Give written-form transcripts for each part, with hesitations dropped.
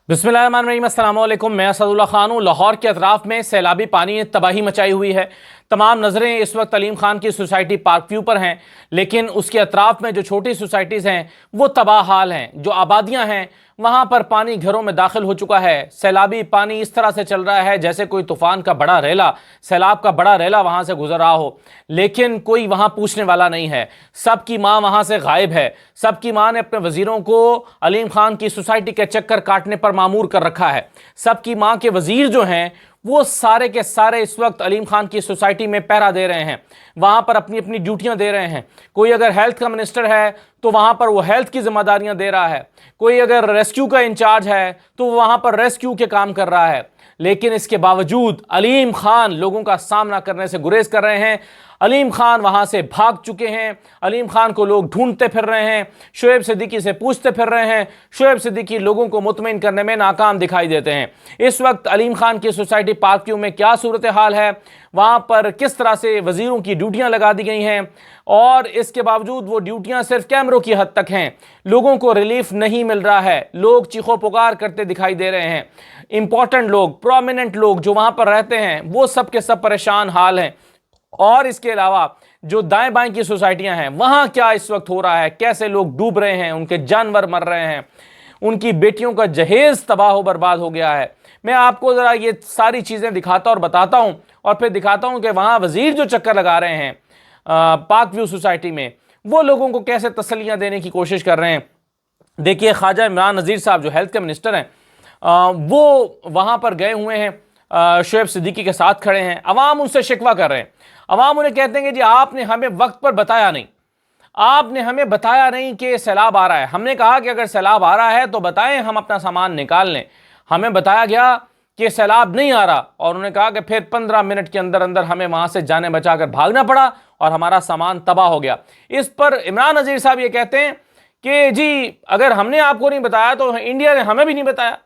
बिस्मिल्लाहिर्रहमानिर्रहीम, अस्सलाम वालेकुम। मैं असदुल्ला खान हूँ। लाहौर के अतराफ में सैलाबी पानी ने तबाही मचाई हुई है। तमाम नज़रें इस वक्त अलीम खान की सोसाइटी पार्क व्यू पर हैं, लेकिन उसके अतराफ में जो छोटी सोसाइटीज़ हैं वो तबाह हाल हैं। जो आबादियाँ हैं वहाँ पर पानी घरों में दाखिल हो चुका है। सैलाबी पानी इस तरह से चल रहा है जैसे कोई तूफ़ान का बड़ा रेला, सैलाब का बड़ा रेला वहाँ से गुजर रहा हो, लेकिन कोई वहाँ पूछने वाला नहीं है। सबकी माँ वहाँ से गायब है। सबकी माँ ने अपने वज़ीरों को अलीम खान की सोसाइटी के चक्कर काटने पर मामूर कर रखा है। सबकी माँ के वज़ीर जो हैं वो सारे के सारे इस वक्त अलीम खान की सोसाइटी में पहरा दे रहे हैं, वहाँ पर अपनी अपनी ड्यूटियाँ दे रहे हैं। कोई अगर हेल्थ का मिनिस्टर है तो वहाँ पर वो हेल्थ की जिम्मेदारियाँ दे रहा है, कोई अगर रेस्क्यू का इंचार्ज है तो वहाँ पर रेस्क्यू के काम कर रहा है। लेकिन इसके बावजूद अलीम खान लोगों का सामना करने से गुरेज कर रहे हैं। अलीम खान वहाँ से भाग चुके हैं। अलीम खान को लोग ढूंढते फिर रहे हैं, शोएब सिद्दीकी से पूछते फिर रहे हैं। शोएब सिद्दीकी लोगों को मुतमईन करने में नाकाम दिखाई देते हैं। इस वक्त अलीम खान की सोसाइटी पार्क व्यू में क्या सूरत हाल है, वहाँ पर किस तरह से वज़ीरों की ड्यूटियाँ लगा दी गई हैं और इसके बावजूद वो ड्यूटियाँ सिर्फ कैमरों की हद तक हैं। लोगों को रिलीफ नहीं मिल रहा है, लोग चीखों पुकार करते दिखाई दे रहे हैं। इंपॉर्टेंट लोग, प्रोमिनेंट लोग जो वहाँ पर रहते हैं वो सब के सब परेशान हाल हैं। और इसके अलावा जो दाएं बाएं की सोसाइटियां हैं वहां क्या इस वक्त हो रहा है, कैसे लोग डूब रहे हैं, उनके जानवर मर रहे हैं, उनकी बेटियों का जहेज तबाह बर्बाद हो गया है। मैं आपको जरा ये सारी चीजें दिखाता और बताता हूं और फिर दिखाता हूं कि वहां वजीर जो चक्कर लगा रहे हैं पार्क व्यू सोसाइटी में, वो लोगों को कैसे तसल्लियां देने की कोशिश कर रहे हैं। देखिए, ख्वाजा इमरान नज़ीर साहब जो हेल्थ के मिनिस्टर हैं वो वहां पर गए हुए हैं, शोएब सिद्दीकी के साथ खड़े हैं। अवाम उनसे शिकवा कर रहे हैं। अवाम उन्हें कहते हैं कि जी आपने हमें वक्त पर बताया नहीं, आपने हमें बताया नहीं कि सैलाब आ रहा है। हमने कहा कि अगर सैलाब आ रहा है तो बताएं, हम अपना सामान निकाल लें। हमें बताया गया कि सैलाब नहीं आ रहा और उन्होंने कहा कि फिर 15 मिनट के अंदर अंदर हमें वहां से जाने बचाकर भागना पड़ा और हमारा सामान तबाह हो गया। इस पर इमरान नज़ीर साहब ये कहते हैं कि जी अगर हमने आपको नहीं बताया तो इंडिया ने हमें भी नहीं बताया,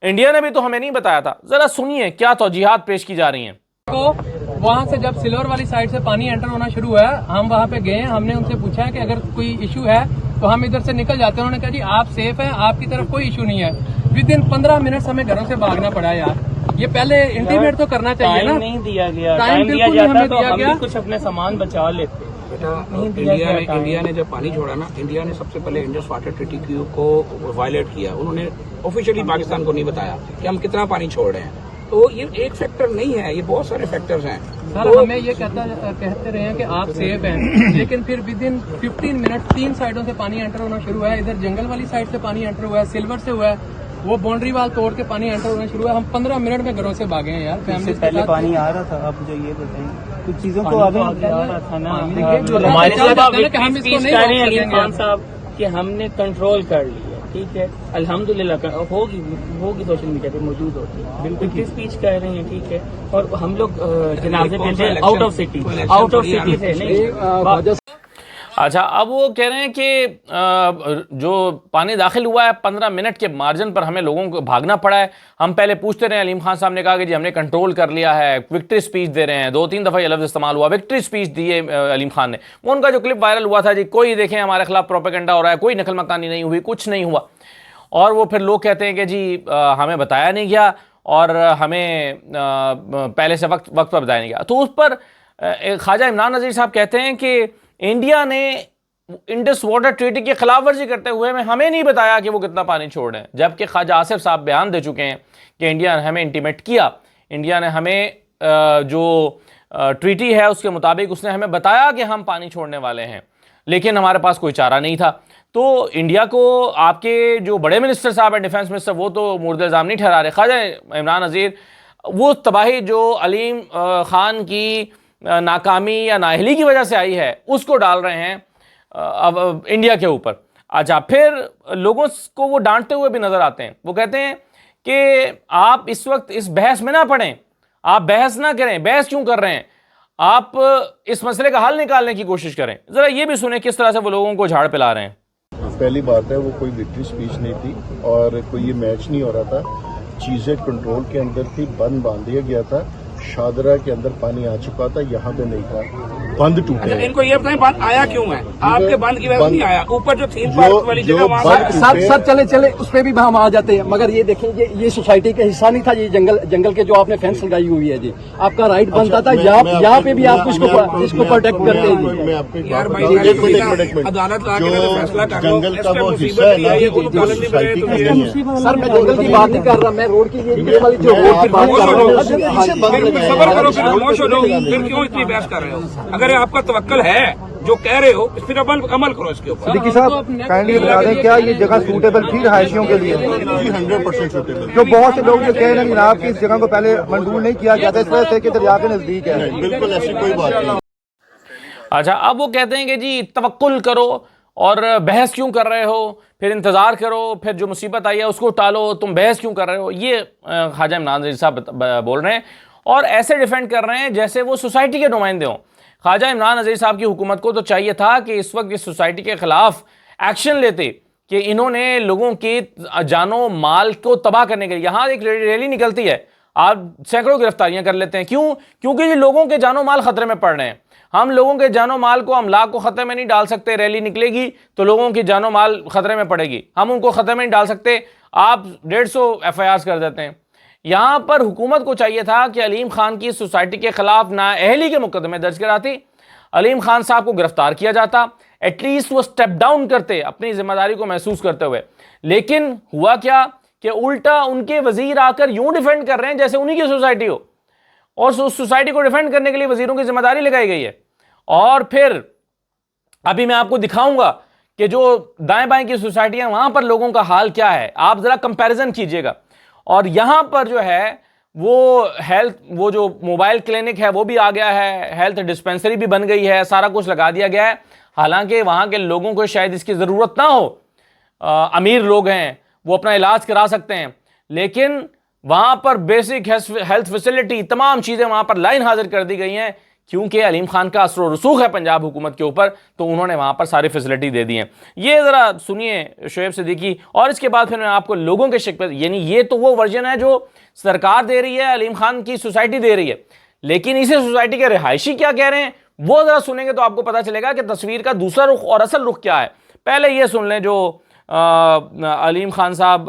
इंडिया ने भी तो हमें नहीं बताया था। जरा सुनिए क्या तौजीहात पेश की जा रही हैं। वहाँ से जब सिल्वर वाली साइड से पानी एंटर होना शुरू हुआ, हम वहाँ पे गए, हमने उनसे पूछा है कि अगर कोई इशू है तो हम इधर से निकल जाते हैं। उन्होंने कहा जी आप सेफ हैं, आपकी तरफ कोई इशू नहीं है। विद इन 15 मिनट हमें घरों से भागना पड़ा यार। ये पहले इंटीमेट तो करना चाहिए ना। नहीं दिया गया, टाइम दिया बिल्कुल जाता हमें तो दिया हम गया। भी कुछ अपने सामान बचा लेते। इंडिया ने जब पानी छोड़ा ना, इंडिया ने सबसे पहले इंडस वाटर ट्रीटी को वायलेट किया। उन्होंने ऑफिशियली पाकिस्तान को नहीं बताया कि हम कितना पानी छोड़ रहे हैं। तो ये एक फैक्टर नहीं है, ये बहुत सारे फैक्टर्स हैं। सर तो हमें ये कहते रहे हैं कि आप सेफ हैं, लेकिन फिर विद इन 15 मिनट 3 साइडों से पानी एंटर होना शुरू हुआ है। इधर जंगल वाली साइड से पानी एंटर हुआ है, सिल्वर से हुआ है, वो बाउंड्री वाल तोड़ के पानी एंटर होना शुरू हुआ है। हम 15 मिनट में घरों से भागे हैं यार। फैमिली पहले पानी आ रहा था, आप मुझे ये बताइए कुछ चीजों को हमारे साहब कि हमने कंट्रोल कर लिया, ठीक है, अल्हम्दुलिल्लाह। होगी सोशल मीडिया पे मौजूद होती है, बिल्कुल की स्पीच कह रहे हैं, ठीक है। और हम लोग जनाजे पे थे, आउट ऑफ सिटी थे नहीं। अच्छा, अब वो कह रहे हैं कि जो पानी दाखिल हुआ है 15 मिनट के मार्जिन पर हमें लोगों को भागना पड़ा है। हम पहले पूछते रहे, अलीम खान साहब ने कहा कि जी हमने कंट्रोल कर लिया है, विक्ट्री स्पीच दे रहे हैं। 2-3 दफ़ा ये लफ्ज़ इस्तेमाल हुआ, विक्ट्री स्पीच दी है अलीम खान ने। वो उनका जो क्लिप वायरल हुआ था, जी कोई देखें हमारे खिलाफ प्रोपेगेंडा हो रहा है, कोई नकल मकानी नहीं हुई, कुछ नहीं हुआ। और वो फिर लोग कहते हैं कि जी हमें बताया नहीं गया और हमें पहले से वक्त पर बताया नहीं गया। तो उस पर ख्वाजा इमरान नज़ीर साहब कहते हैं कि इंडिया ने इंडस वाटर ट्रीटी की खिलाफ वर्जी करते हुए हमें नहीं बताया कि वो कितना पानी छोड़ रहे हैं, जबकि ख्वाजा आसिफ साहब बयान दे चुके हैं कि इंडिया ने हमें इंटीमेट किया, इंडिया ने हमें जो ट्रीटी है उसके मुताबिक उसने हमें बताया कि हम पानी छोड़ने वाले हैं, लेकिन हमारे पास कोई चारा नहीं था। तो इंडिया को आपके जो बड़े मिनिस्टर साहब हैं, डिफेंस मिनिस्टर, वो तो मुर्द इल्ज़ाम नहीं ठहरा रहे। ख्वाजा इमरान नज़ीर वो तबाही जो अलीम खान की नाकामी या नाअहली की वजह से आई है उसको डाल रहे हैं अब इंडिया के ऊपर। अच्छा, फिर लोगों को वो डांटते हुए भी नजर आते हैं। वो कहते हैं कि आप इस वक्त इस बहस में ना पड़ें, आप बहस ना करें, बहस क्यों कर रहे हैं, आप इस मसले का हल निकालने की कोशिश करें। जरा ये भी सुने किस तरह से वो लोगों को झाड़ पिला रहे हैं। पहली बात है, वो कोई विक्ट्री स्पीच नहीं थी और कोई ये मैच नहीं हो रहा था। चीजें कंट्रोल के अंदर थी, बंद बांध दिया गया था। शादरा के अंदर पानी आ चुका था, यहाँ पे नहीं था, बंद टूटे अच्छा, हैं। इनको ये बताएं बंद आया क्यों है? आपके बंद की वजह से नहीं आया, ऊपर जो थीम पार्क वाली जगह वहाँ बंद से- टूटे- सर चले चले उस पे भी हम आ जाते हैं, मगर ये देखें ये सोसाइटी का हिस्सा नहीं था, ये जंगल के जो आपने फेंस लगाई हुई है जी, आपका राइट बनता था। यहाँ पे भी आप इसको प्रोटेक्ट करते हैं जी। मैं आपको एक यार बात भाई, बताऊं, यार एक मिनट, सीधा एक मिनट, एक मिनट। अदालत ला के जो मैंने फैसला कर लो, जंगल इस का पे वो मुसीबत हिस्सा है नहीं ना, आई है, वो वो पालन नहीं सोसाइटी करे, का तो नहीं है। सर मैं जंगल की बात नहीं कर रहा, मैं रोड की ये वाली जो रोड की बात कर रहा हूँ। सबर करो, फिर खामोश हो जाओ, फिर क्यों इतनी बहस कर रहे हो? अगर ये आपका तवक्कल है जो कह रहे हो, फिर अमल करो इसके ऊपर। सिद्दीकी साहब काइंडली बता दें, क्या ये जगह सूटेबल थी रहायशियों के लिए? जी 100% सुटेबल। जो बहुत से लोग जो कह रहे हैं जनाब कि इस जगह को पहले मंजूर नहीं किया गया था इस वजह से कि दरिया के नजदीक है। नहीं, बिल्कुल ऐसी कोई बात नहीं। अच्छा, अब वो कहते हैं कि जी तवक्कुल करो और बहस क्यों कर रहे हो, फिर इंतज़ार करो, फिर जो मुसीबत आई है उसको टालो, तुम बहस क्यों कर रहे हो। ये ख्वाजा इमरान नज़ीर साहब बोल रहे हैं और ऐसे डिफेंड कर रहे हैं जैसे वो सोसाइटी के नुमाइंदे हों। ख्वाजा इमरान नज़ीर साहब की हुकूमत को तो चाहिए था कि इस वक्त इस सोसाइटी के ख़िलाफ़ एक्शन लेते कि इन्होंने लोगों की जानो माल को तबाह करने के लिए, यहाँ एक रैली निकलती है, आप सैकड़ों गिरफ्तारियां कर लेते हैं। क्यों? क्योंकि ये लोगों के जानो माल खतरे में पड़ रहे हैं। हम लोगों के जानो माल को, अमलाक को खतरे में नहीं डाल सकते। रैली निकलेगी तो लोगों की जानो माल खतरे में पड़ेगी, हम उनको खतरे में नहीं डाल सकते। आप 150 FIR कर देते हैं। यहाँ पर हुकूमत को चाहिए था कि अलीम खान की सोसाइटी के खिलाफ नाअहली के मुकदमे दर्ज कराती, अलीम खान साहब को गिरफ्तार किया जाता, एटलीस्ट वो स्टेप डाउन करते अपनी जिम्मेदारी को महसूस करते हुए। लेकिन हुआ क्या कि उल्टा उनके वजीर आकर यूं डिफेंड कर रहे हैं जैसे उन्हीं की सोसाइटी हो, और उस सोसाइटी को डिफेंड करने के लिए वजीरों की जिम्मेदारी लगाई गई है। और फिर अभी मैं आपको दिखाऊंगा कि जो दाएं बाएं की सोसाइटियां, वहां पर लोगों का हाल क्या है, आप जरा कंपैरिजन कीजिएगा। और यहां पर जो है वो जो मोबाइल क्लिनिक है वो भी आ गया है, हेल्थ डिस्पेंसरी भी बन गई है, सारा कुछ लगा दिया गया है। हालांकि वहां के लोगों को शायद इसकी जरूरत ना हो, अमीर लोग हैं वो अपना इलाज करा सकते हैं, लेकिन वहां पर बेसिक हेल्थ फैसिलिटी, तमाम चीजें वहां पर लाइन हाजिर कर दी गई हैं। क्योंकि अलीम खान का असर रसूख है पंजाब हुकूमत के ऊपर, तो उन्होंने वहां पर सारी फैसिलिटी दे दी हैं। ये जरा सुनिए शोएब सिद्दीकी, और इसके बाद फिर मैं आपको लोगों के शिक, यानी ये तो वो वर्जन है जो सरकार दे रही है, अलीम खान की सोसाइटी दे रही है, लेकिन इसी सोसाइटी के रिहायशी क्या कह रहे हैं वो जरा सुनेंगे तो आपको पता चलेगा कि तस्वीर का दूसरा रुख और असल रुख क्या है। पहले ये सुन लें जो अलीम खान साहब,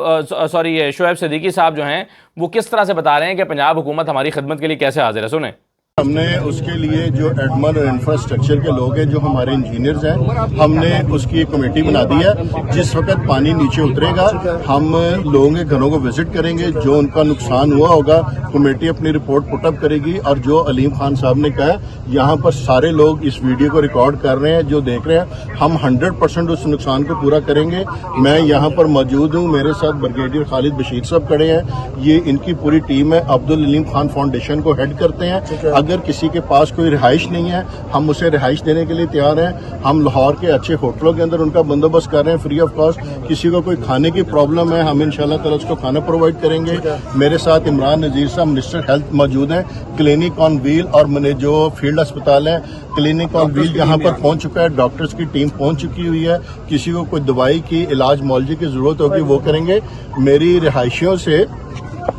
सॉरी शोएब सिद्दीकी साहब जो हैं वो किस तरह से बता रहे हैं कि पंजाब हुकूमत हमारी खिदमत के लिए कैसे हाजिर है। सुने। हमने उसके लिए जो एडमन और इंफ्रास्ट्रक्चर के लोग हैं, जो हमारे इंजीनियर्स हैं, हमने उसकी एक कमेटी बना दी है। जिस वक्त पानी नीचे उतरेगा हम लोगों के घरों को विजिट करेंगे, जो उनका नुकसान हुआ होगा कमेटी अपनी रिपोर्ट पुटअप करेगी। और जो अलीम खान साहब ने कहा, यहाँ पर सारे लोग इस वीडियो को रिकॉर्ड कर रहे हैं, जो देख रहे हैं, हम 100% उस नुकसान को पूरा करेंगे। मैं यहाँ पर मौजूद हूँ, मेरे साथ ब्रिगेडियर खालिद बशीर साहब खड़े हैं, ये इनकी पूरी टीम है, अब्दुल अलीम खान फाउंडेशन को हेड करते हैं। अगर किसी के पास कोई रिहाइश नहीं है, हम उसे रिहाइश देने के लिए तैयार हैं। हम लाहौर के अच्छे होटलों के अंदर उनका बंदोबस्त कर रहे हैं फ्री ऑफ कॉस्ट। किसी को कोई खाने की प्रॉब्लम है, हम इंशाल्लाह ताला उसको खाना प्रोवाइड करेंगे। मेरे साथ इमरान नज़ीर साहब मिनिस्टर हेल्थ मौजूद हैं। क्लिनिक ऑन व्हील और जो फील्ड अस्पताल है, क्लिनिक ऑन व्हील यहाँ पर पहुंच चुका है, डॉक्टर्स की टीम पहुंच चुकी हुई है। किसी को कोई दवाई की, इलाज मौलजी की जरूरत होगी वो करेंगे। मेरी रिहायशियों से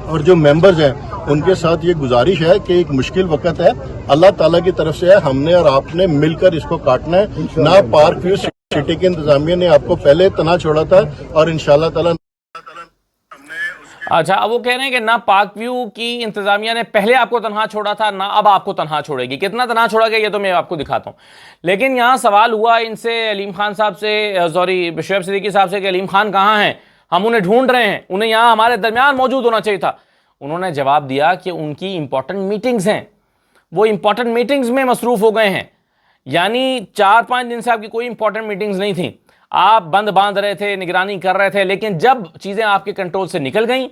और जो मेंबर्स हैं उनके साथ ये गुजारिश है कि एक मुश्किल वक्त है, अल्लाह ताला की तरफ से है, हमने और आपने मिलकर इसको काटना है। ना पार्क व्यू सिटी के इंतजामिया ने आपको पहले तना छोड़ा था और इंशाल्लाह ताला। अच्छा, अब वो कह रहे हैं कि ना पार्क व्यू की इंतजामिया ने पहले आपको तनहा छोड़ा था, ना अब आपको तनहा छोड़ेगी। कितना तनहा छोड़ा गया ये तो मैं आपको दिखाता हूँ। लेकिन यहाँ सवाल हुआ इनसे, अलीम खान साहब से, सॉरी शोएब सिद्दीकी साहब से, कि अलीम खान कहाँ हैं, हम उन्हें ढूंढ रहे हैं, उन्हें यहाँ हमारे दरमियान मौजूद होना चाहिए था। उन्होंने जवाब दिया कि उनकी इंपॉर्टेंट मीटिंग्स हैं, वो इंपॉर्टेंट मीटिंग्स में मसरूफ हो गए हैं। यानी 4-5 दिन से आपकी कोई इंपॉर्टेंट मीटिंग्स नहीं थी, आप बंद बांध रहे थे, निगरानी कर रहे थे। लेकिन जब चीज़ें आपके कंट्रोल से निकल गई,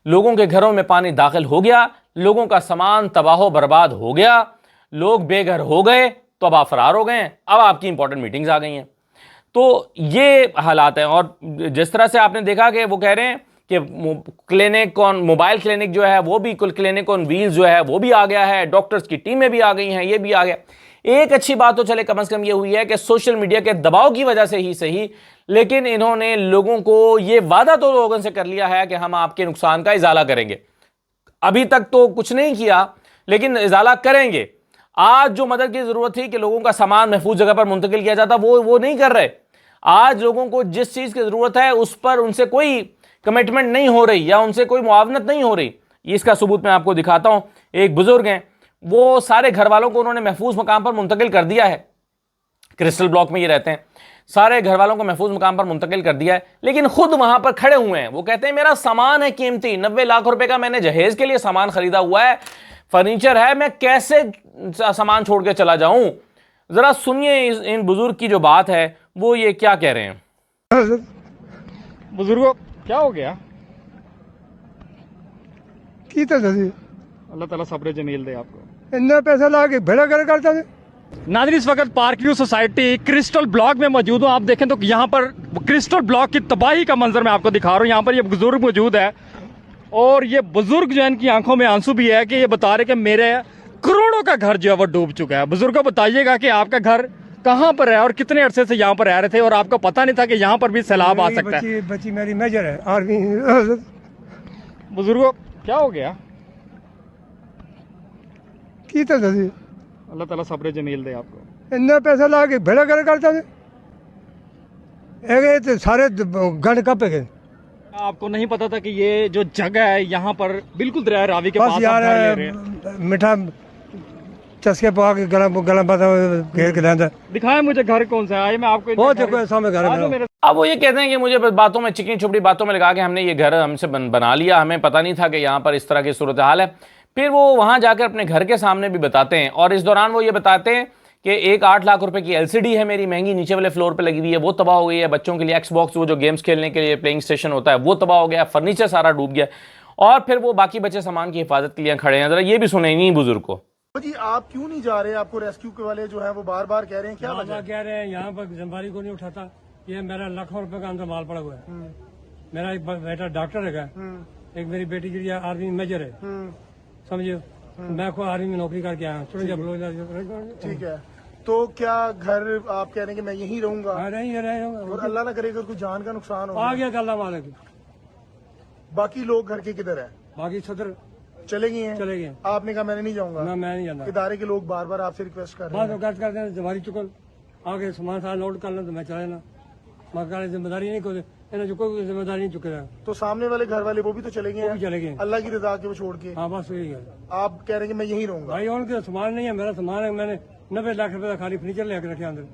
लोगों के घरों में पानी दाखिल हो गया, लोगों का सामान तबाह बर्बाद हो गया, लोग बेघर हो गए, तो अब आप फरार हो गए, अब आपकी इंपॉर्टेंट मीटिंग्स आ गई हैं। तो ये हालात हैं। और जिस तरह से आपने देखा कि वो कह रहे हैं कि क्लिनिक ऑन मोबाइल क्लिनिक जो है वो भी, कुल क्लिनिक ऑन व्हील्स जो है वो भी आ गया है, डॉक्टर्स की टीमें भी आ गई हैं, ये भी आ गया। एक अच्छी बात तो चले कम से कम ये हुई है कि सोशल मीडिया के दबाव की वजह से ही सही, लेकिन इन्होंने लोगों को ये वादा तो लोगों से कर लिया है कि हम आपके नुकसान का इजाला करेंगे। अभी तक तो कुछ नहीं किया, लेकिन इजाला करेंगे। आज जो मदद की जरूरत थी कि लोगों का सामान महफूज जगह पर मुंतकिल किया जाता, वो नहीं कर रहे। आज लोगों को जिस चीज की जरूरत है उस पर उनसे कोई कमिटमेंट नहीं हो रही या उनसे कोई मुआवनत नहीं हो रही। इसका सबूत मैं आपको दिखाता हूं। एक बुजुर्ग हैं, वो सारे घर वालों को उन्होंने महफूज मकाम पर मुंतकिल कर दिया है। क्रिस्टल ब्लॉक में ये रहते हैं, सारे घर वालों को महफूज मकाम पर मुंतकिल कर दिया है, लेकिन खुद वहां पर खड़े हुए हैं। वो कहते हैं मेरा सामान है कीमती, 90 लाख रुपए का मैंने जहेज के लिए सामान खरीदा हुआ है, फर्नीचर है, मैं कैसे सामान छोड़ के चला जाऊं। जरा सुनिए इन बुजुर्ग की जो बात है वो ये क्या कह रहे हैं। बुजुर्गो क्या हो गया? की तो सही अल्लाह ताला सब्र जमील दे आपको। इतना पैसा ला के भेड़ा कर करता है। नाज़रीन, इस वक्त park view society crystal block में मौजूद हूँ। आप देखें तो यहाँ पर क्रिस्टल ब्लॉक की तबाही का मंजर मैं आपको दिखा रहा हूँ। यहाँ पर ये बुजुर्ग मौजूद है और ये बुजुर्ग जो है इनकी आंखों में आंसू भी है कि ये बता रहे कि मेरे करोड़ों का घर जो है वो डूब चुका है। बुजुर्गों बताइएगा कि आपका घर कहाँ पर है और कितने अरसे से यहाँ पर रह रहे थे और आपको पता नहीं था कि यहाँ पर भी सैलाब आ सकता है? बच्ची मेरी मेजर है आर्मी। बुजुर्गो क्या हो गया? की तो सही अल्लाह ताला सब्र जमील दे आपको। इतना पैसा ला के भेड़ा कर करता है। तो सारे गंड कप गए। आपको नहीं पता था कि ये जो जगह है यहाँ पर बिल्कुल दरिया रावी के बस पास आप यार घर ले रहे हैं। मीठा चस्के पा के गला पता घेर के लाता। दिखाएं मुझे घर कौन सा है, आइए मैं आपको बहुत देखो सामने घर है मेरा। अब वो ये कहते हैं कि मुझे बस बातों में चिकनी चुपड़ी बातों में लगा के हमने ये घर हमसे बना लिया, हमें पता नहीं था कि यहाँ पर इस तरह की सूरत हाल है। फिर वो वहाँ जाकर अपने घर के सामने भी बताते हैं और इस दौरान वो ये बताते हैं कि एक 8 लाख रुपए की LCD है मेरी महंगी, नीचे वाले फ्लोर पे लगी हुई है, वो तबाह हो गई है। बच्चों के लिए Xbox, वो जो गेम्स खेलने के लिए प्लेइंग स्टेशन होता है, वो तबाह हो गया, फर्नीचर सारा डूब गया। और फिर वो बाकी बचे सामान की हिफाजत के लिए खड़े हैं। जरा ये भी सुने इन्हीं बुजुर्ग को। जी आप क्यों नहीं जा रहे? आपको रेस्क्यू के वाले जो है वो बार बार कह रहे हैं, क्या वजह है? कह रहे हैं यहाँ पर जिम्मेदारी को नहीं उठाता। ये मेरा लाखों रुपए का अंदर माल पड़ा हुआ है। मेरा एक बेटा डॉक्टर है, एक मेरी बेटी जी आर्मी मेजर है, समझियो। मैं खुद आर्मी में नौकरी करके आया हूँ। ठीक है, तो क्या घर आप कह रहे हैं कि मैं यहीं रहूंगा और अल्लाह ना करेगा कोई जान का नुकसान हो आ गया अल्लाह मालिक। बाकी लोग घर के किधर है? बाकी सदर चले गए हैं। चले गए। आपने कहा मैंने नहीं जाऊंगा? मैं नहीं जाना। इदारे के लोग बार बार आपसे रिक्वेस्ट कर रहे हैं। बात करते हैं जवारी चुकल आगे सामान सारा लोड कर लो तो मैं चला जाना। मकान जिम्मेदारी नहीं कोई कोई जिम्मेदारी नहीं चुके। तो सामने वाले घर वाले वो भी तो चले गए हैं, चले गए अल्लाह की रजा के वो छोड़ के। हाँ बस यही है। आप कह रहे हैं कि मैं यहीं रहूंगा? भाई उनके सामान नहीं है, मेरा सामान है। मैंने 90 लाख रुपए का खाली फर्नीचर लेकर रखे अंदर।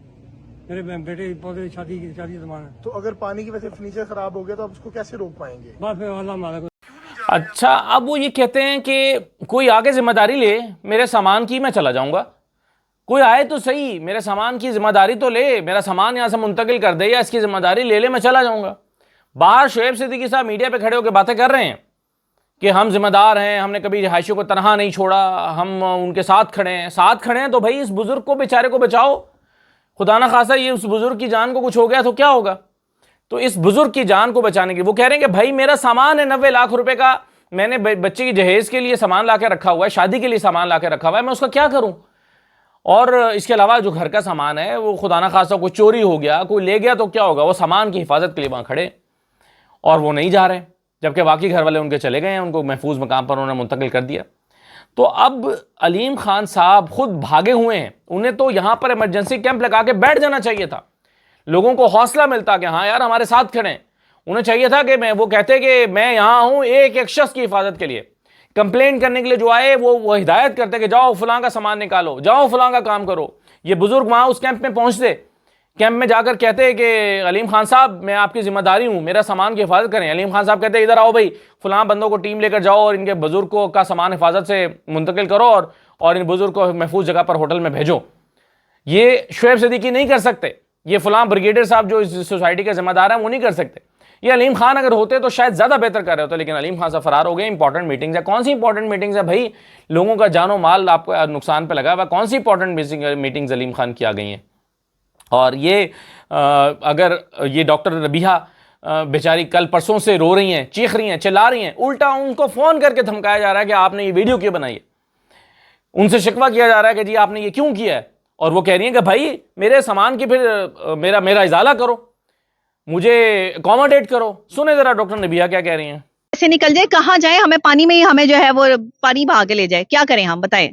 मेरे बेटे पौधे शादी का सामान है। तो अगर पानी की वजह से फर्नीचर खराब हो गया तो आप उसको कैसे रोक पाएंगे? बस फिर अल्लाह मालिक। अच्छा, अब वो ये कहते हैं कि कोई आगे जिम्मेदारी ले, मेरे सामान की मैं चला जाऊंगा। कोई आए तो सही, मेरे सामान की जिम्मेदारी तो ले, मेरा सामान यहाँ से मुंतकिल कर दे या इसकी जिम्मेदारी ले ले, मैं चला जाऊंगा। बाहर शोएब सिद्दीकी साहब मीडिया पे खड़े होकर बातें कर रहे हैं कि हम जिम्मेदार हैं, हमने कभी रिहायशियों को तनहा नहीं छोड़ा, हम उनके साथ खड़े हैं। साथ खड़े हैं तो भाई इस बुजुर्ग को बेचारे को बचाओ। खुदा ना खासा ये उस बुजुर्ग की जान को कुछ हो गया तो क्या होगा? तो इस बुजुर्ग की जान को बचाने के वो कह रहे हैं कि भाई मेरा सामान है 90 लाख रुपए का, मैंने बच्चे की जहेज के लिए सामान ला के रखा हुआ है, शादी के लिए सामान ला के रखा हुआ है, मैं उसका क्या करूं? और इसके अलावा जो घर का सामान है वो खुदा ना खासा कोई चोरी हो गया, कोई ले गया तो क्या होगा? वो सामान की हिफाजत के लिए वहां खड़े और वो नहीं जा रहे, जबकि बाकी घर वाले उनके चले गए हैं, उनको महफूज मकाम पर उन्होंने मुंतकिल कर दिया। तो अब अलीम खान साहब खुद भागे हुए हैं। उन्हें तो यहां पर इमरजेंसी कैंप लगा के बैठ जाना चाहिए था, लोगों को हौसला मिलता कि हाँ यार हमारे साथ खड़े हैं। उन्हें चाहिए था कि वो कहते कि मैं यहां हूं एक शख्स की हिफाजत के लिए, कंप्लेंट करने के लिए जो आए वो हिदायत करते कि जाओ फलां का सामान निकालो, जाओ फलां का काम करो। ये बुजुर्ग वहां उस कैंप में पहुंचते, कैंप में जाकर कहते कि अलीम खान साहब मैं आपकी जिम्मेदारी हूं, मेरा सामान की हिफाजत करें। अलीम खान साहब कहते इधर आओ भाई, फलां बंदों को टीम लेकर जाओ और इनके बुजुर्ग को का सामान हिफाजत से मुंतकिल करो और इन बुजुर्ग को महफूज जगह पर होटल में भेजो। ये शोएब सिद्दीकी नहीं कर सकते, ये फलां ब्रिगेडियर साहब जो इस सोसाइटी के जिम्मेदार हैं वो नहीं कर सकते। ये अलीम खान अगर होते तो शायद ज्यादा बेहतर कर रहे होते, लेकिन अलीम खान साहब फरार हो गए। इंपॉर्टेंट मीटिंग्स है, कौन सी इंपॉर्टेंट मीटिंग्स है भाई? लोगों का जानो माल आपको नुकसान पे लगा हुआ, कौन सी इंपॉर्टेंट मीटिंग्स अलीम खान की आ गई हैं? और ये अगर ये डॉक्टर रबीहा बेचारी कल परसों से रो रही हैं, चीख रही हैं, चिल्ला रही हैं, उल्टा उनको फोन करके धमकाया जा रहा है कि आपने ये वीडियो क्यों बनाई है। उनसे शिकवा किया जा रहा है कि जी आपने ये क्यों किया है, और वो कह रही हैं कि भाई मेरे सामान की फिर मेरा इजाला करो, मुझे अकोमोडेट करो। सुने जरा डॉक्टर नबिया क्या कह रही हैं। से निकल जाए, कहाँ जाए, हमें पानी में ही हमें जो है वो पानी बहा के ले जाए, क्या करें हम बताएं,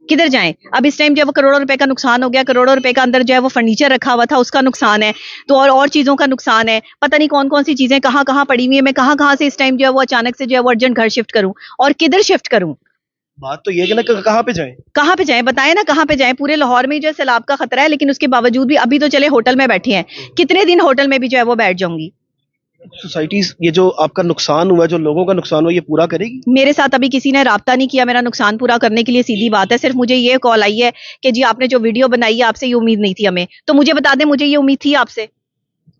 किधर जाएं? अब इस टाइम जो है वो करोड़ों रुपए का नुकसान हो गया, करोड़ों रुपए का अंदर जो है वो फर्नीचर रखा हुआ था उसका नुकसान है, तो और चीजों का नुकसान है, पता नहीं कौन कौन सी चीजें कहाँ कहाँ पड़ी हुई है, मैं कहाँ कहाँ से इस टाइम जो है वो अचानक से जो है वो अर्जेंट घर शिफ्ट करूं और किधर शिफ्ट करूं? बात तो ये है ना, कहाँ पे जाए, कहाँ पे जाएं बताएं ना, कहाँ पे जाएं? पूरे लाहौर में जो है सैलाब का खतरा है, लेकिन उसके बावजूद भी अभी तो चले होटल में बैठे हैं, कितने दिन होटल में भी जो है वो बैठ जाऊंगी? सोसाइटीज ये जो आपका नुकसान हुआ, जो लोगों का नुकसान हुआ, ये पूरा करेगी? मेरे साथ अभी किसी ने राब्ता नहीं किया मेरा नुकसान पूरा करने के लिए, सीधी बात है, सिर्फ मुझे ये कॉल आई है कि जी आपने जो वीडियो बनाई है आपसे ये उम्मीद नहीं थी हमें, तो मुझे बता दें मुझे ये उम्मीद थी आपसे,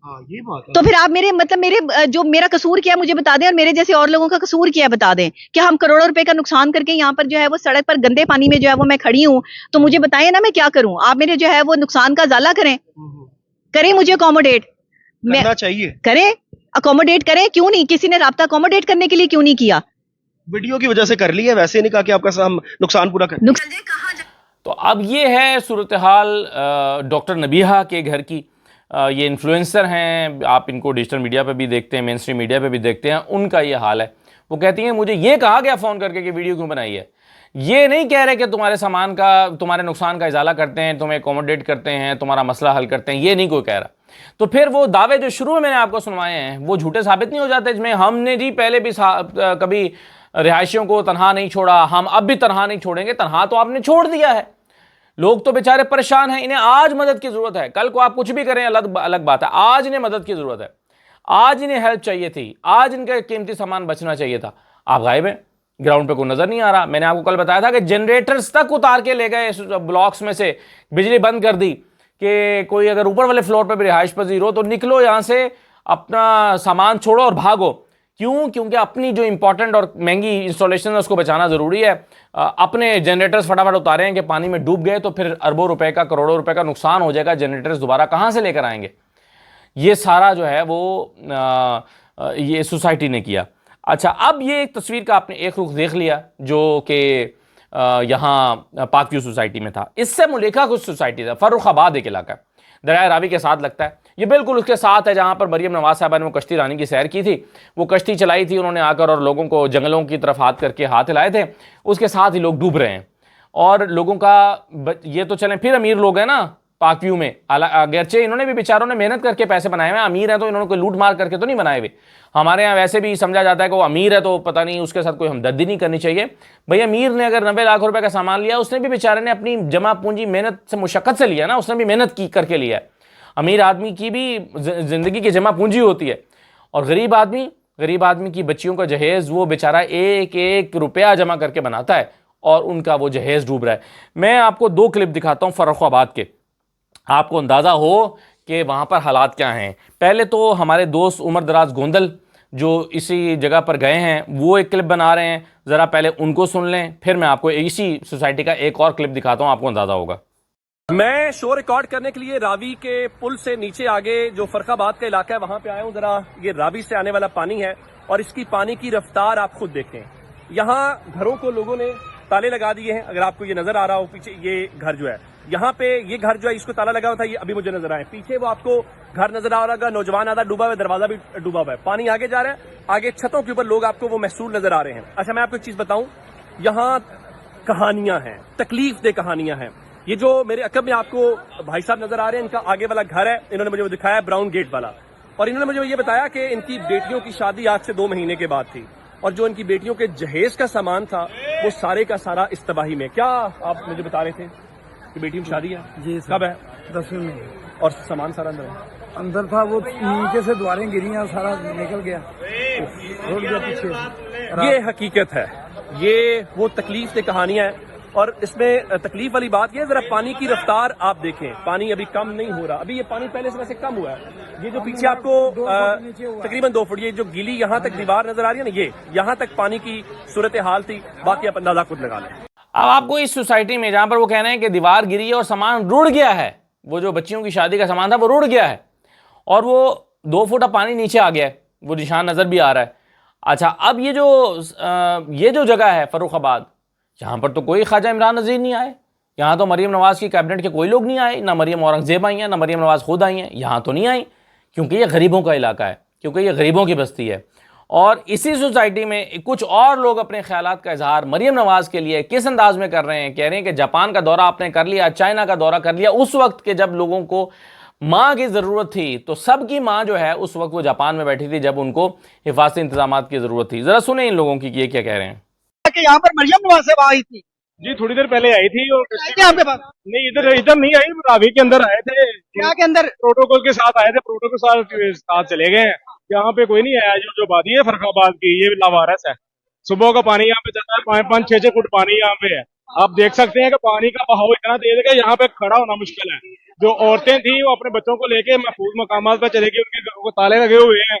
ये बात है। तो फिर आप मेरे जो मेरा कसूर क्या है मुझे बता दें, और मेरे जैसे और लोगों का कसूर क्या है बता दें, कि हम करोड़ों रुपए का नुकसान करके यहाँ पर जो है वो सड़क पर गंदे पानी में जो है वो मैं खड़ी हूँ, तो मुझे बताएं ना मैं क्या करूं? आप मेरे जो है वो नुकसान का ज़ाला करें मुझे अकोमोडेट, करना चाहिए, करें अकोमोडेट करें, क्यों नहीं? किसी ने राब्ता अकोमोडेट करने के लिए क्यों नहीं किया? वीडियो की वजह से कर लिया, वैसे नहीं कहा कि आपका हम नुकसान पूरा कर। तो अब ये है सूरत हाल डॉक्टर नबीहा के घर की। ये इन्फ्लुएंसर हैं, आप इनको डिजिटल मीडिया पे भी देखते हैं, मेन स्ट्रीम मीडिया पे भी देखते हैं, उनका ये हाल है। वो कहती हैं मुझे ये कहा गया फ़ोन करके कि वीडियो क्यों बनाई है, ये नहीं कह रहे कि तुम्हारे सामान का, तुम्हारे नुकसान का इजाला करते हैं, तुम्हें अकोमोडेट करते हैं, तुम्हारा मसला हल करते हैं, ये नहीं कोई कह रहा। तो फिर वो दावे जो शुरू में मैंने आपको सुनवाए हैं वो झूठे साबित नहीं हो जाते? इसमें हमने जी पहले भी कभी रिहायशियों को तनहा नहीं छोड़ा, हम अब भी तनहा नहीं छोड़ेंगे। तनहा तो आपने छोड़ दिया है, लोग तो बेचारे परेशान हैं, इन्हें आज मदद की ज़रूरत है। कल को आप कुछ भी करें अलग बात है, आज इन्हें मदद की ज़रूरत है, आज इन्हें हेल्प चाहिए थी, आज इनका कीमती सामान बचना चाहिए था। आप गायब हैं, ग्राउंड पे कोई नज़र नहीं आ रहा। मैंने आपको कल बताया था कि जनरेटर्स तक उतार के ले गए ब्लॉक्स में से, बिजली बंद कर दी कि कोई अगर ऊपर वाले फ्लोर पे भी रिहाइश पजीर हो तो निकलो यहाँ से, अपना सामान छोड़ो और भागो। क्यों? क्योंकि अपनी जो इंपॉर्टेंट और महंगी इंस्टॉलेशन है उसको बचाना ज़रूरी है। अपने जनरेटर्स फटाफट उतारे हैं कि पानी में डूब गए तो फिर अरबों रुपए का, करोड़ों रुपए का नुकसान हो जाएगा, जनरेटर्स दोबारा कहाँ से लेकर आएंगे? ये सारा जो है वो ये सोसाइटी ने किया। अच्छा, अब ये एक तस्वीर का आपने एक रुख देख लिया जो कि यहाँ पार्क व्यू सोसाइटी में था। इससे मुलेखा कुछ सोसाइटी था, फर्रुखाबाद एक इलाका है, दरिया रावी के साथ लगता है, ये बिल्कुल उसके साथ है जहाँ पर मरियम नवाज साहबा ने वो कश्ती रानी की सैर की थी, वो कश्ती चलाई थी उन्होंने आकर और लोगों को जंगलों की तरफ हाथ करके हाथ हिलाए थे, उसके साथ ही लोग डूब रहे हैं। और लोगों का ये तो चलें, फिर अमीर लोग हैं ना पार्क व्यू में, अगरचे इन्होंने भी बेचारों ने मेहनत करके पैसे बनाए हुए हैं, अमीर हैं तो इन्होंने कोई लूट मार करके तो नहीं बनाए हुए। हमारे यहाँ वैसे भी समझा जाता है कि वो अमीर है तो पता नहीं उसके साथ कोई हमदर्दी नहीं करनी चाहिए। भाई अमीर ने अगर 90 लाख रुपए का सामान लिया, उसने भी बेचारे ने अपनी जमा पूंजी मेहनत से मुशक्कत से लिया ना, उसने भी मेहनत की करके लिया है। अमीर आदमी की भी ज़िंदगी की जमा पूंजी होती है, और गरीब आदमी की बच्चियों का जहेज़ वो बेचारा एक एक रुपया जमा करके बनाता है और उनका वो जहेज़ डूब रहा है। मैं आपको 2 क्लिप दिखाता हूँ फर्रुखाबाद के, आपको अंदाज़ा हो कि वहाँ पर हालात क्या हैं। पहले तो हमारे दोस्त उमर दराज गोंदल जो इसी जगह पर गए हैं वो एक क्लिप बना रहे हैं, ज़रा पहले उनको सुन लें, फिर मैं आपको इसी सोसाइटी का एक और क्लिप दिखाता हूँ, आपको अंदाज़ा होगा। मैं शो रिकॉर्ड करने के लिए रावी के पुल से नीचे आगे जो फर्रुखाबाद का इलाका है वहां पे आया हूं। जरा ये रावी से आने वाला पानी है और इसकी पानी की रफ्तार आप खुद देखें। यहाँ घरों को लोगों ने ताले लगा दिए हैं, अगर आपको ये नजर आ रहा हो पीछे ये घर जो है, यहाँ पे ये घर जो है इसको ताला लगा हुआ था, ये अभी मुझे नजर आया। पीछे वो आपको घर नजर आ रहा होगा, नौजवान आधा डूबा हुआ है, दरवाजा भी डूबा हुआ है, पानी आगे जा रहा है, आगे छतों के ऊपर लोग आपको वो महसूल नजर आ रहे हैं। अच्छा, मैं आपको एक चीज बताऊं, यहाँ कहानियां हैं, तकलीफ दे कहानियां हैं। ये जो मेरे अकब में आपको भाई साहब नजर आ रहे हैं, इनका आगे वाला घर है, इन्होंने मुझे वो दिखाया ब्राउन गेट वाला, और इन्होंने मुझे ये बताया कि इनकी बेटियों की शादी आज से 2 महीने के बाद थी, और जो इनकी बेटियों के जहेज का सामान था वो सारे का सारा इस तबाही में। क्या आप मुझे बता रहे थे कि बेटियों की शादी है? जी, कब है? 10वें में। और सामान सारा अंदर है? अंदर था, वो नीचे से द्वारें गिरी हैं, सारा निकल गया, रोड गया पीछे। ये हकीकत है, ये वो तकलीफ से कहानियां हैं। और इसमें तकलीफ वाली बात यह है, जरा पानी की रफ्तार आप देखें, पानी अभी कम नहीं हो रहा, अभी ये पानी पहले से वैसे कम हुआ है। ये जो पीछे आपको तकरीबन 2 फुट, ये जो गीली यहाँ तक दीवार नजर आ रही है ना, ये यहाँ तक पानी की सूरत हाल थी, बाकी आप अंदाजा खुद लगा लें। अब आपको इस सोसाइटी में जहाँ पर वो कह रहे हैं कि दीवार गिरी है और सामान रुड़ गया है, वो जो बच्चियों की शादी का सामान था वो रुड़ गया है, और वो 2 फुट अब पानी नीचे आ गया है, वो निशान नजर भी आ रहा है। अच्छा, अब ये जो जगह है फर्रुखाबाद, यहाँ पर तो कोई ख्वाजा इमरान नज़ीर नहीं आए, यहाँ तो मरीम नवाज़ की कैबिनेट के कोई लोग नहीं आए, ना मरीम औरंगज़ेब आई हैं, ना मरीम नवाज़ खुद आई हैं, यहाँ तो नहीं आई, क्योंकि ये गरीबों का इलाका है, क्योंकि ये गरीबों की बस्ती है। और इसी सोसाइटी में कुछ और लोग अपने ख्यालात का इजहार मरियम नवाज के लिए किस अंदाज में कर रहे हैं। कह रहे हैं कि जापान का दौरा आपने कर लिया, चाइना का दौरा कर लिया, उस वक्त के जब लोगों को माँ की ज़रूरत थी तो सबकी माँ जो है उस वक्त वो जापान में बैठी थी जब उनको हिफाजती इंतजाम की ज़रूरत थी। ज़रा सुने इन लोगों की ये क्या कह रहे हैं। कि यहाँ पर मरियम नवाज साहब आई थी जी, थोड़ी देर पहले आई थी और आपके पास? नहीं, इधर नहीं आई, रावी के अंदर आए थे। क्या के अंदर? प्रोटोकॉल के साथ आए थे, प्रोटोकॉल के साथ चले गए। यहाँ पे कोई नहीं आया। जो वादी है फर्रुखाबाद की, ये लावारिस है। सुबह का पानी यहाँ पे जाता है, 5-6 फुट पानी यहाँ पे है। आप देख सकते हैं कि पानी का बहाव इतना तेज है कि यहाँ पे खड़ा होना मुश्किल है। जो औरतें थी वो अपने बच्चों को लेके महफूज मकामात पर चले गई, उनके घरों को ताले लगे हुए हैं,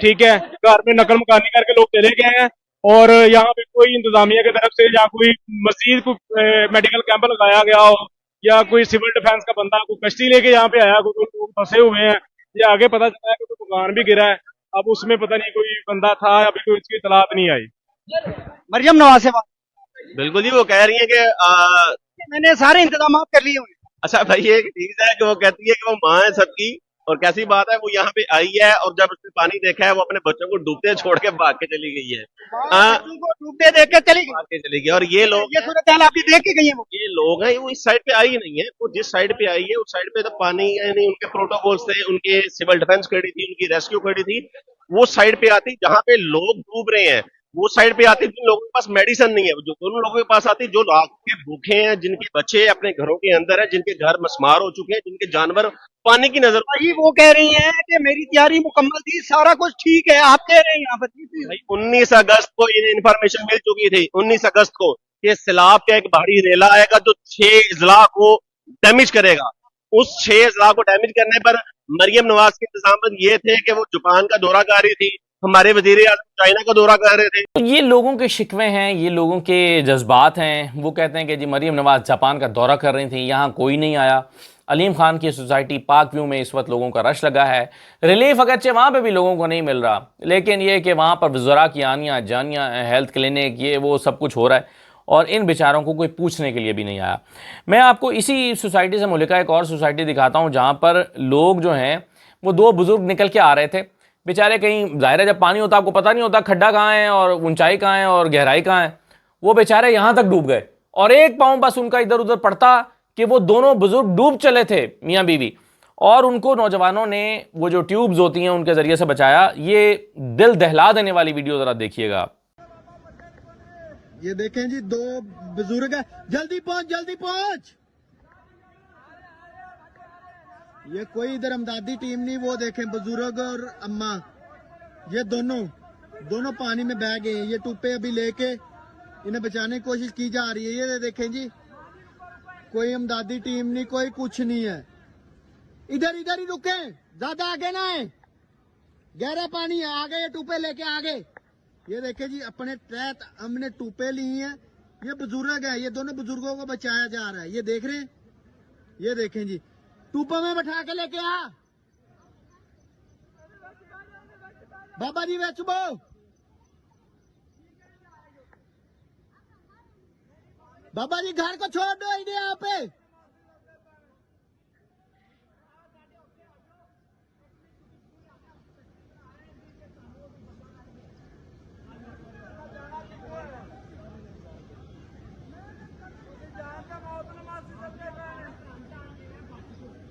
ठीक है, घर में नकल मकानी करके लोग चले गए हैं। और यहाँ पे कोई इंतजामिया की तरफ से या कोई मजीद मेडिकल कैंप लगाया गया हो या कोई सिविल डिफेंस का बंदा कोई कश्ती लेके यहाँ पे आया, कोई लोग फंसे हुए हैं। ये आगे पता चला है कि कोई दुकान भी गिरा है, अब उसमें पता नहीं कोई बंदा था, अभी कोई इसकी इतलात नहीं आई। मरियम नवाज से बात? बिल्कुल जी, वो कह रही है कि मैंने सारे इंतजाम कर लिए हुए। अच्छा भाई, ये चीज है कि वो कहती है कि वो माँ है सबकी, और कैसी बात है, वो यहाँ पे आई है और जब उसने पानी देखा है वो अपने बच्चों को डूबते छोड़ के भाग के चली गई है। डूबते देख के चली भाग के चली गई। और ये लोग ये सूरत हाल आपकी देख के गई है। ये लोग हैं, वो इस साइड पे आई ही नहीं है। वो जिस साइड पे आई है उस साइड पे तो पानी यानी उनके प्रोटोकॉल से, उनके सिविल डिफेंस खड़ी थी, उनकी रेस्क्यू खड़ी थी। वो साइड पे आती जहाँ पे लोग डूब रहे हैं, वो साइड पे आती जिन लोगों के पास मेडिसिन नहीं है, जो दोनों लोगों के पास आती जो लाख के भूखे हैं, जिनके बच्चे अपने घरों के अंदर है, जिनके घर मस्मार हो चुके हैं, जिनके जानवर पानी की नजर। भाई वो कह रही हैं कि मेरी तैयारी मुकम्मल थी, सारा कुछ ठीक है। आप कह रहे हैं यहाँ पर 19 अगस्त को इन्हें इन्फॉर्मेशन मिल चुकी थी, 19 अगस्त को, कि सैलाब का एक भारी रेला आएगा जो 6 अजला को डैमेज करेगा। उस 6 अजला को डैमेज करने पर मरियम नवाज के इंतजाम ये थे कि वो जापान का दौरा कर रही थी, हमारे वजीर आज़म चाइना का दौरा कर रहे थे। तो ये लोगों के शिकवे हैं, ये लोगों के जज्बात हैं। वो कहते हैं कि जी मरियम नवाज जापान का दौरा कर रही थी, यहाँ कोई नहीं आया। अलीम खान की सोसाइटी पार्क व्यू में इस वक्त लोगों का रश लगा है। रिलीफ अगरचे वहाँ पे भी लोगों को नहीं मिल रहा, लेकिन ये कि वहाँ पर वज़रा की आनियाँ जानियाँ, हेल्थ क्लिनिक, ये वो सब कुछ हो रहा है और इन बेचारों को कोई पूछने के लिए भी नहीं आया। मैं आपको इसी सोसाइटी से मुल्का एक और सोसाइटी दिखाता हूँ जहाँ पर लोग जो हैं वो 2 बुजुर्ग निकल के आ रहे थे बेचारे। कहीं ज़ाहिर है जब पानी होता आपको पता नहीं होता खड्डा कहाँ है और ऊंचाई कहाँ है और गहराई कहाँ है। वो बेचारे यहाँ तक डूब गए और एक पाँव बस उनका इधर उधर पड़ता कि वो दोनों बुजुर्ग डूब चले थे, मियाँ बीवी, और उनको नौजवानों ने वो जो ट्यूब्स होती हैं उनके ज़रिए से बचाया। ये दिल दहला देने वाली वीडियो ज़रा देखिएगा। ये देखें जी, 2 बुजुर्ग है, जल्दी पहुंच जल्दी पहुंच। ये कोई इधर अमदादी टीम नहीं, वो देखें बुजुर्ग और अम्मा, ये दोनों पानी में बह गए। ये टूपे अभी लेके इन्हें बचाने की कोशिश की जा रही है। ये देखें जी, कोई अमदादी टीम नहीं, कोई कुछ नहीं है। इधर ही रुके, ज्यादा आगे ना है, गहरा पानी है, आ गए टूपे लेके आ गए। ये देखें जी, अपने तहत हमने टूपे ली हैं। ये बुजुर्ग है, ये दोनों बुजुर्गों को बचाया जा रहा है। ये देख रहे हैं, ये देखें जी, टूपे में बैठा के लेके आ बाबा जी बेचबो। बाबा जी घर को छोड़ दो इन्हें यहाँ पे।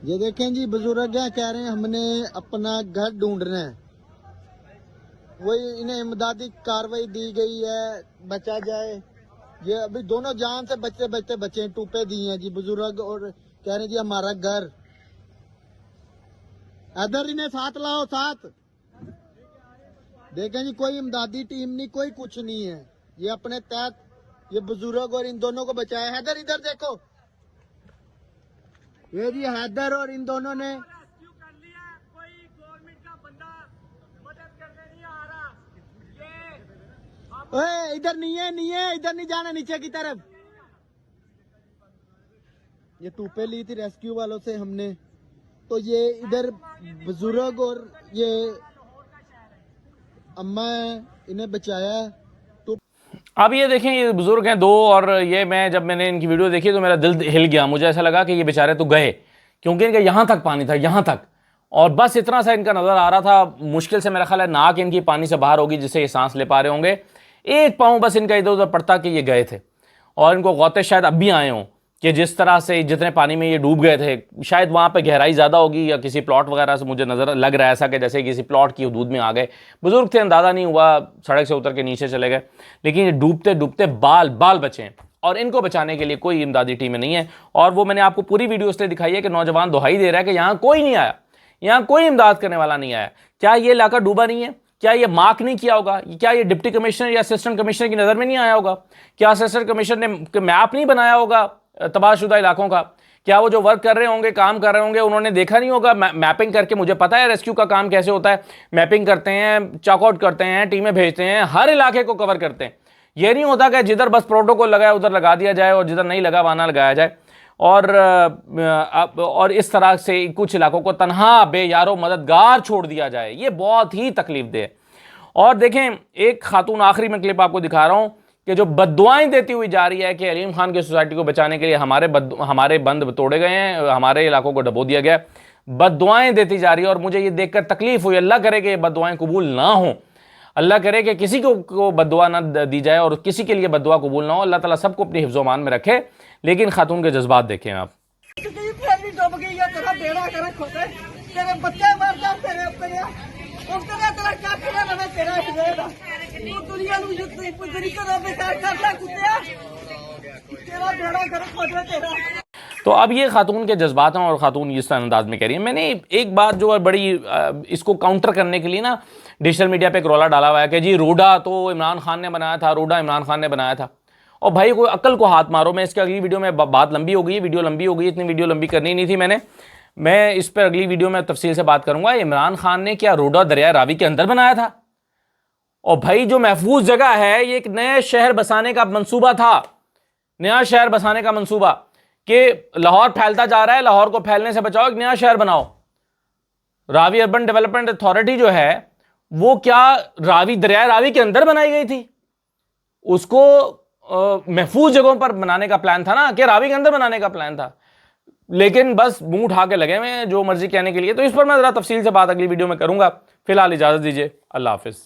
ये देखें जी, बुजुर्ग हैं, कह रहे हैं हमने अपना घर ढूंढना है। वही इन्हें इमदादी कार्रवाई दी गई है, बचा जाए। ये अभी दोनों जान से बचते बचते बचे, टूपे दिए हैं जी बुजुर्ग, और कह रहे हैं जी हमारा घर। इधर इन्हें साथ लाओ, साथ देखें जी, कोई इमदादी टीम नहीं, कोई कुछ नहीं है। ये अपने तहत ये बुजुर्ग और इन दोनों को बचाया। हैदर इधर देखो, ये जी हैदर और इन दोनों ने रेस्क्यू कर लिया। कोई गवर्नमेंट का बंदा मदद करने नहीं आ रहा। ओए इधर नहीं है, इधर नहीं जाना, नीचे की तरफ। ये टूपे ली थी रेस्क्यू वालों से हमने, तो ये इधर बुजुर्ग और ये अम्मा है, इन्हें बचाया। अब ये देखें, ये बुजुर्ग हैं 2, और ये जब मैंने इनकी वीडियो देखी तो मेरा दिल हिल गया। मुझे ऐसा लगा कि ये बेचारे तो गए, क्योंकि इनका यहाँ तक पानी था, यहाँ तक, और बस इतना सा इनका नज़र आ रहा था, मुश्किल से मेरा ख्याल है नाक इनकी पानी से बाहर होगी जिससे ये सांस ले पा रहे होंगे। एक पाँव बस इनका इधर उधर पड़ता कि ये गए थे, और इनको गौते शायद अब भी आए हों कि जिस तरह से जितने पानी में ये डूब गए थे, शायद वहाँ पे गहराई ज़्यादा होगी या किसी प्लॉट वगैरह से मुझे नज़र लग रहा है ऐसा कि जैसे किसी प्लॉट की हदूद में आ गए। बुजुर्ग थे, अंदाज़ा नहीं हुआ, सड़क से उतर के नीचे चले गए, लेकिन ये डूबते डूबते बाल बाल बचे हैं और इनको बचाने के लिए कोई इमदादी टीमें नहीं है। और वो मैंने आपको पूरी वीडियो इसलिए दिखाई है कि नौजवान दुहाई दे रहा है कि यहाँ कोई नहीं आया, यहाँ कोई इमदाद करने वाला नहीं आया। क्या ये इलाका डूबा नहीं है? क्या ये मार्क नहीं किया होगा? क्या ये डिप्टी कमिश्नर या असिस्टेंट कमिश्नर की नज़र में नहीं आया होगा? क्या असिस्टेंट कमिश्नर ने मैप नहीं बनाया होगा तबाहशुदा इलाकों का? क्या वो जो वर्क कर रहे होंगे, काम कर रहे होंगे, उन्होंने देखा नहीं होगा मैपिंग करके? मुझे पता है रेस्क्यू का काम कैसे होता है, मैपिंग करते हैं, चॉकआउट करते हैं, टीमें भेजते हैं, हर इलाके को कवर करते हैं। ये नहीं होता कि जिधर बस प्रोटोकॉल लगाया उधर लगा दिया जाए और जिधर नहीं लगा वहाँ ना लगाया जाए। और इस तरह से कुछ इलाकों को तनहा बेयारो मददगार छोड़ दिया जाए, ये बहुत ही तकलीफ दे। और देखें, एक खातून, आखिरी में क्लिप आपको दिखा रहा हूँ कि जो बद्दुआएं देती हुई जा रही है कि अलीम खान की सोसाइटी को बचाने के लिए हमारे बंद तोड़े गए हैं, हमारे इलाकों को डबो दिया गया, बद्दुआएं देती जा रही है। और मुझे ये देखकर तकलीफ हुई। अल्लाह करे कि ये बद्दुआएं कबूल ना हो, अल्लाह करे कि किसी को बद्दुआ ना दी जाए और किसी के लिए बद्दुआ कबूल ना हो। अल्लाह ताला सबको अपने हिफ्ज़ मान में रखे। लेकिन खातून के जज्बात देखें आप। तो अब ये खातून के जज्बात हैं और खातून इस अंदाज में कह रही है। मैंने एक बात जो है बड़ी इसको काउंटर करने के लिए ना डिजिटल मीडिया पे एक रौला डाला हुआ है कि जी रोडा तो इमरान खान ने बनाया था, रोडा इमरान खान ने बनाया था। और भाई कोई अक्ल को हाथ मारो। मैं इसके अगली वीडियो में, बात लंबी हो गई, वीडियो लंबी हो गई, इतनी वीडियो लंबी करनी नहीं थी मैं इस पर अगली वीडियो में तफसील से बात करूंगा। इमरान खान ने क्या रोडा दरिया रावी के अंदर बनाया था? और भाई जो महफूज जगह है, ये एक नया शहर बसाने का मंसूबा था, नया शहर बसाने का मंसूबा कि लाहौर फैलता जा रहा है, लाहौर को फैलने से बचाओ, एक नया शहर बनाओ। रावी अर्बन डेवलपमेंट अथॉरिटी जो है वो क्या रावी दरिया रावी के अंदर बनाई गई थी? उसको महफूज जगहों पर बनाने का प्लान था ना, कि रावी के अंदर बनाने का प्लान था। लेकिन बस मुंह उठा के लगे हुए जो मर्जी कहने के लिए। तो इस पर मैं जरा तफसील से बात अगली वीडियो में करूंगा। फिलहाल इजाजत दीजिए, अल्लाह हाफिज।